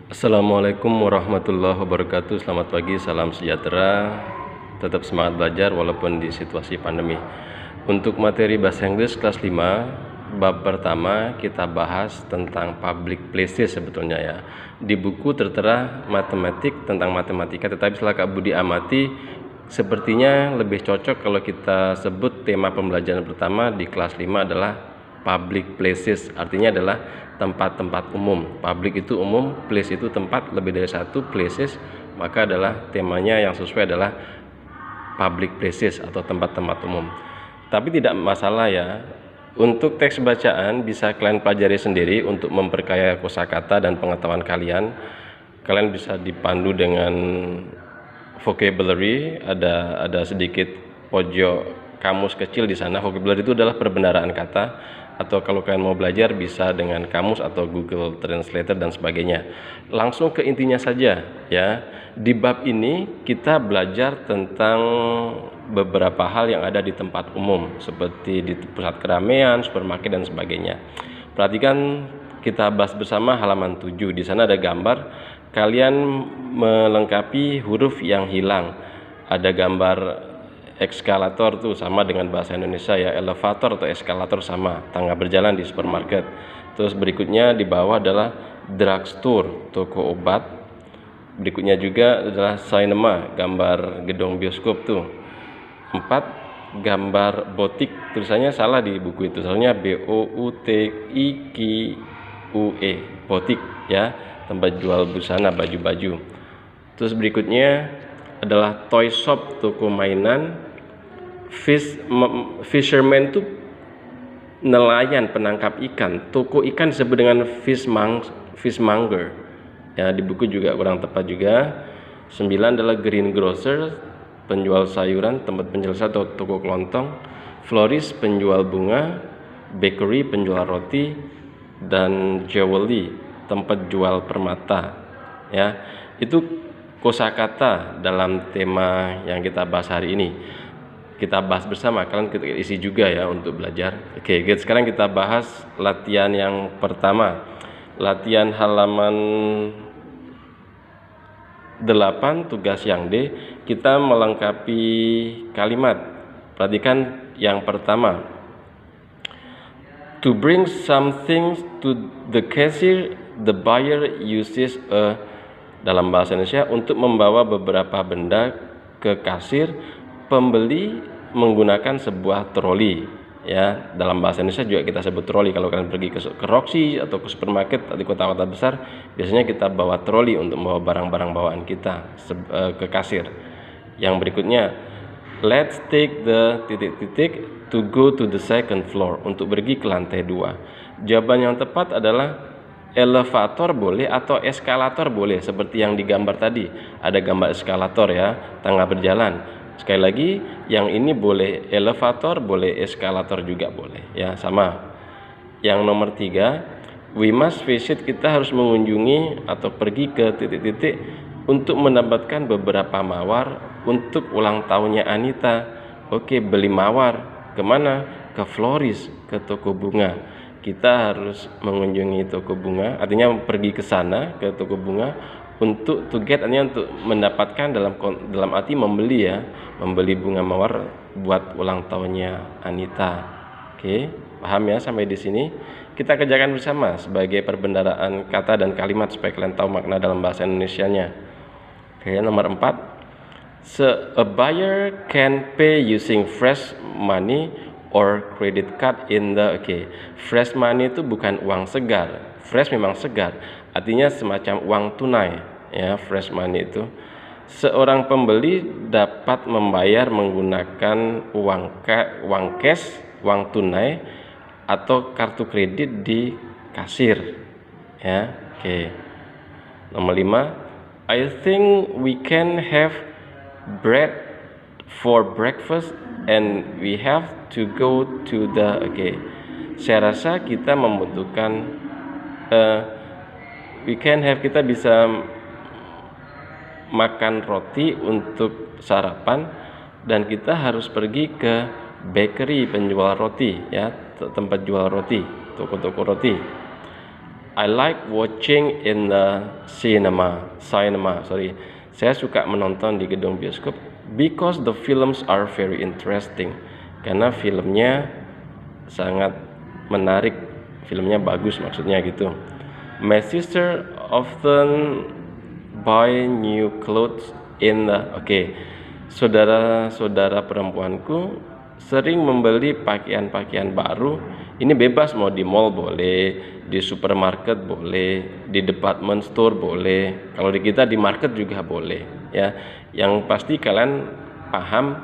Assalamualaikum warahmatullahi wabarakatuh. Selamat pagi, salam sejahtera. Tetap semangat belajar walaupun di situasi pandemi. Untuk materi bahasa Inggris kelas 5, bab pertama kita bahas tentang public places sebetulnya ya. Di buku tertera matematik tentang matematika, tetapi setelah Kak Budi amati sepertinya lebih cocok kalau kita sebut tema pembelajaran pertama di kelas 5 adalah public places, artinya adalah tempat-tempat umum. Public itu umum, place itu tempat, lebih dari satu, places, maka adalah temanya yang sesuai adalah public places atau tempat-tempat umum. Tapi tidak masalah ya, untuk teks bacaan bisa kalian pelajari sendiri untuk memperkaya kosakata dan pengetahuan kalian. Kalian bisa dipandu dengan vocabulary, ada sedikit pojok kamus kecil di sana. Vocabulary itu adalah perbendaharaan kata, atau kalau kalian mau belajar bisa dengan kamus atau Google Translator dan sebagainya. Langsung ke intinya saja ya. Di bab ini kita belajar tentang beberapa hal yang ada di tempat umum seperti di pusat keramaian, supermarket dan sebagainya. Perhatikan, kita bahas bersama halaman 7. Di sana ada gambar, kalian melengkapi huruf yang hilang. Ada gambar eskalator tuh sama dengan bahasa Indonesia ya, elevator atau eskalator sama, tangga berjalan di supermarket. Terus berikutnya di bawah adalah drugstore, toko obat. Berikutnya juga adalah cinema, gambar gedung bioskop tuh. 4, gambar botik, tulisannya salah di buku itu, soalnya BOUTIQUE, botik ya, tempat jual busana, baju-baju. Terus berikutnya adalah toy shop, toko mainan. Fisherman itu nelayan, penangkap ikan. Toko ikan disebut dengan fishmonger ya, di buku juga kurang tepat juga. 9 adalah greengrocer, penjual sayuran, tempat penjelasan atau toko kelontong. Florist, penjual bunga. Bakery, penjual roti. Dan jewelry, tempat jual permata ya. Itu kosakata dalam tema yang kita bahas hari ini. Kita bahas bersama, kalian kita isi juga ya untuk belajar. Oke, sekarang kita bahas latihan yang pertama. Latihan halaman 8, tugas yang D, kita melengkapi kalimat. Perhatikan yang pertama. To bring something to the cashier, the buyer uses a, dalam bahasa Indonesia, untuk membawa beberapa benda ke kasir, pembeli menggunakan sebuah troli ya. Dalam bahasa Indonesia juga kita sebut troli. Kalau kalian pergi ke Roxy atau ke supermarket di kota-kota besar, biasanya kita bawa troli untuk membawa barang-barang bawaan kita ke kasir. Yang berikutnya, let's take the titik-titik to go to the second floor, untuk pergi ke lantai 2. Jawaban yang tepat adalah elevator boleh atau eskalator boleh, seperti yang digambar tadi. Ada gambar eskalator ya, tangga berjalan. Sekali lagi, yang ini boleh elevator, boleh eskalator juga boleh ya, sama. Yang nomor 3, we must visit, kita harus mengunjungi atau pergi ke titik-titik untuk mendapatkan beberapa mawar untuk ulang tahunnya Anita. Oke, beli mawar kemana? Ke florist, ke toko bunga. Kita harus mengunjungi toko bunga, artinya pergi ke sana, ke toko bunga, untuk to get, artinya untuk mendapatkan, dalam arti membeli ya, membeli bunga mawar buat ulang tahunnya Anita. Oke, paham ya sampai di sini? Kita kerjakan bersama sebagai perbendaharaan kata dan kalimat supaya kalian tahu makna dalam bahasa Indonesianya. Oke, nomor 4. So, a buyer can pay using fresh money or credit card in the, fresh money itu bukan uang segar. Fresh memang segar, artinya semacam uang tunai ya, fresh money itu. Seorang pembeli dapat membayar menggunakan uang cash, uang tunai, atau kartu kredit di kasir ya. Nomor 5, I think we can have bread for breakfast and we have to go to the, saya rasa kita membutuhkan we can have, kita bisa makan roti untuk sarapan dan kita harus pergi ke bakery, penjual roti ya, tempat jual roti, toko-toko roti. I like watching in the cinema. Saya suka menonton di gedung bioskop because the films are very interesting. Karena filmnya sangat menarik, filmnya bagus maksudnya gitu. My sister often buy new clothes in the saudara-saudara perempuanku sering membeli pakaian-pakaian baru. Ini bebas, mau di mall boleh, di supermarket boleh, di department store boleh. Kalau di kita di market juga boleh ya. Yang pasti kalian paham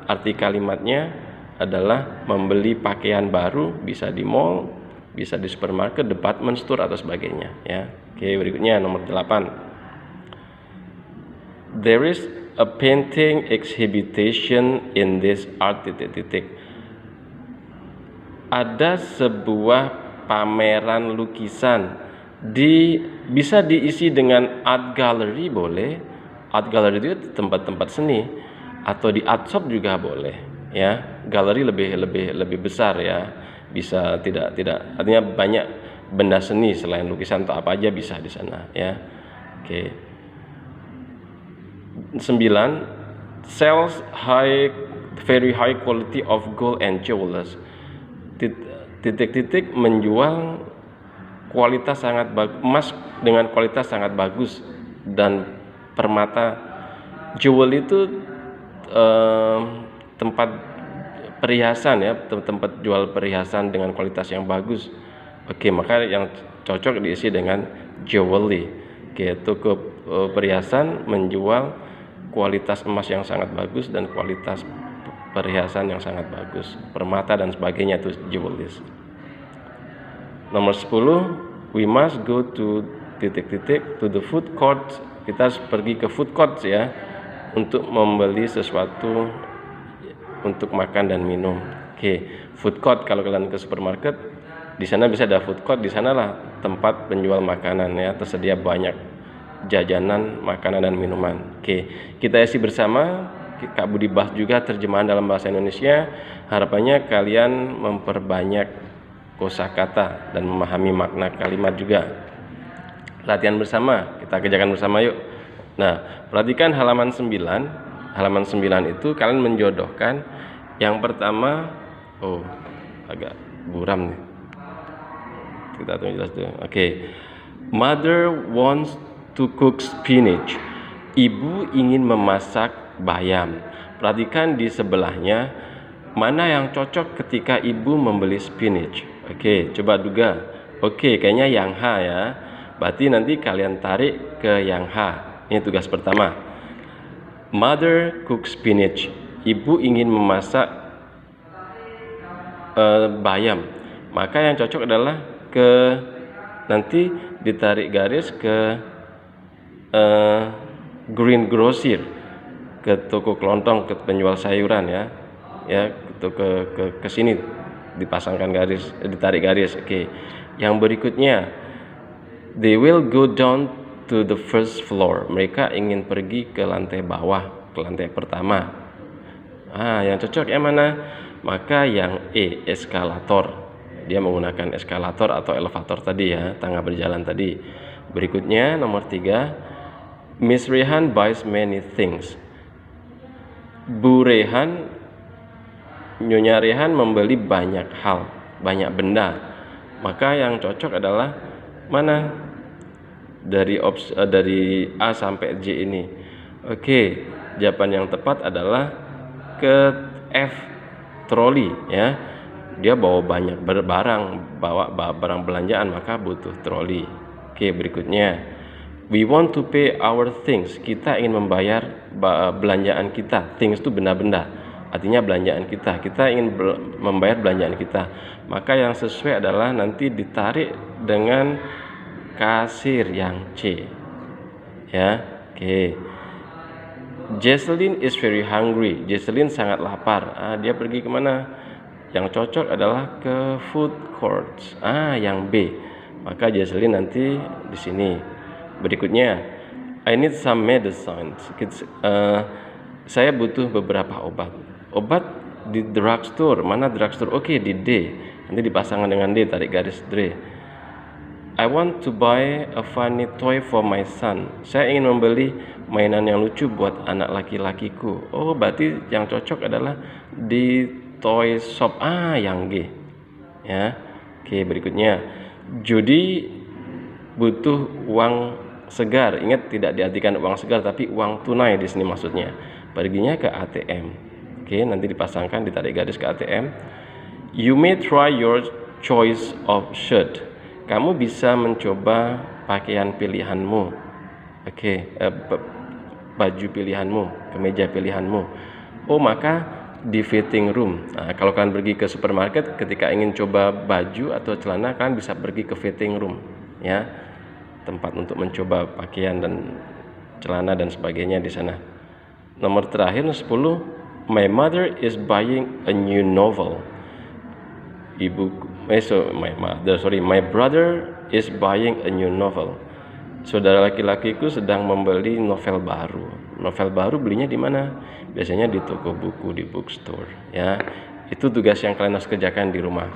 arti kalimatnya adalah membeli pakaian baru, bisa di mall, bisa di supermarket, department store atau sebagainya ya. Oke, berikutnya nomor 8. There is a painting exhibition in this art ... Ada sebuah pameran lukisan bisa diisi dengan art gallery boleh. Art gallery itu tempat-tempat seni, atau di art shop juga boleh ya. Galeri lebih besar ya. Bisa tidak artinya banyak benda seni selain lukisan atau apa aja bisa di sana ya. Oke. 9. Sells very high quality of gold and jewels. Menjual kualitas sangat bagus, emas dengan kualitas sangat bagus dan permata. Jewel itu tempat perhiasan ya, tempat jual perhiasan dengan kualitas yang bagus. Oke, maka yang cocok diisi dengan jewelry. Oke, toko perhiasan menjual kualitas emas yang sangat bagus dan kualitas perhiasan yang sangat bagus, permata dan sebagainya, itu jewelries. Nomor 10, we must go to ... to the food court. Kita harus pergi ke food court ya, untuk membeli sesuatu untuk makan dan minum. Oke, food court, kalau kalian ke supermarket, di sana bisa ada food court, di sanalah tempat penjual makanan ya, tersedia banyak jajanan, makanan dan minuman. Oke, kita isi bersama. Kak Budi bahas juga terjemahan dalam bahasa Indonesia. Harapannya kalian memperbanyak kosakata dan memahami makna kalimat juga. Latihan bersama, kita kerjakan bersama yuk. Nah, perhatikan halaman 9. Halaman 9 itu kalian menjodohkan. Yang pertama, agak buram nih. Kita tunggu jelas dulu. Oke. Mother wants to cook spinach. Ibu ingin memasak bayam. Perhatikan di sebelahnya, mana yang cocok ketika ibu membeli spinach. Oke, coba duga. Oke, kayaknya yang H ya. Berarti nanti kalian tarik ke yang H. Ini tugas pertama. Mother cooks spinach. Ibu ingin memasak bayam. Maka yang cocok adalah nanti ditarik garis ke greengrocer, ke toko kelontong, ke penjual sayuran ya, ke sini dipasangkan garis, ditarik garis. Oke. Yang berikutnya, they will go down to the first floor. Mereka ingin pergi ke lantai bawah, ke lantai pertama. Yang cocok yang mana? Maka yang E, eskalator. Dia menggunakan eskalator atau elevator tadi ya, tangga berjalan tadi. Berikutnya nomor 3. Miss Rehan buys many things. Bu Rehan, Nyonya Rehan membeli banyak hal, banyak benda. Maka yang cocok adalah mana? Dari A sampai J ini. Oke, jawaban yang tepat adalah ke F, troli ya. Dia bawa banyak barang belanjaan, maka butuh troli. Oke, berikutnya. We want to pay our things. Kita ingin membayar belanjaan kita. Things itu benda-benda. Artinya belanjaan kita. Kita ingin membayar belanjaan kita. Maka yang sesuai adalah nanti ditarik dengan kasir yang C. Ya, oke. Jesselyn is very hungry. Jesselyn sangat lapar. Dia pergi kemana? Yang cocok adalah ke food courts. Yang B. Maka Jesselyn nanti di sini. Berikutnya, I need some medicines. Saya butuh beberapa obat. Obat di drugstore. Mana drugstore? Oke, di D. Nanti dipasangkan dengan D, tarik garis D. I want to buy a funny toy for my son. Saya ingin membeli mainan yang lucu buat anak laki-lakiku. Oh, berarti yang cocok adalah di toy shop yang G. Ya. Oke, berikutnya. Judy butuh uang segar. Ingat, tidak diartikan uang segar tapi uang tunai di sini maksudnya. Perginya ke ATM. Oke, nanti dipasangkan ditarik garis ke ATM. You may try your choice of shirt. Kamu bisa mencoba pakaian pilihanmu. Oke, baju pilihanmu, kemeja pilihanmu. Oh, maka di fitting room. Nah, kalau kalian pergi ke supermarket ketika ingin coba baju atau celana, kalian bisa pergi ke fitting room, ya. Tempat untuk mencoba pakaian dan celana dan sebagainya di sana. Nomor terakhir 10, my mother is buying a new novel. My brother is buying a new novel. Saudara laki-lakiku sedang membeli novel baru. Novel baru belinya di mana? Biasanya di toko buku, di bookstore, ya. Itu tugas yang kalian harus kerjakan di rumah.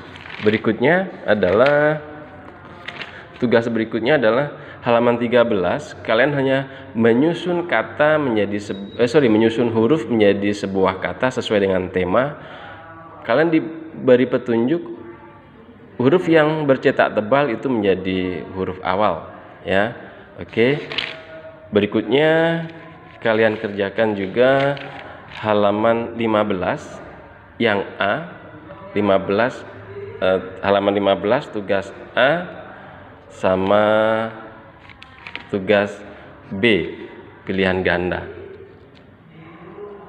Tugas berikutnya adalah halaman 13. Kalian hanya menyusun huruf menjadi sebuah kata sesuai dengan tema. Kalian diberi petunjuk huruf yang bercetak tebal itu menjadi huruf awal, ya. Oke. Berikutnya kalian kerjakan juga halaman 15 yang A. Halaman 15 tugas A sama tugas B pilihan ganda,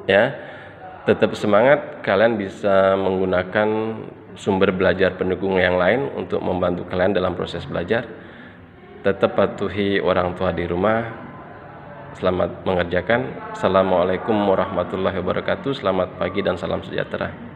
ya. Tetap semangat, kalian bisa menggunakan sumber belajar pendukung yang lain untuk membantu kalian dalam proses belajar. Tetap patuhi orang tua di rumah. Selamat mengerjakan. Assalamualaikum warahmatullahi wabarakatuh. Selamat pagi dan salam sejahtera.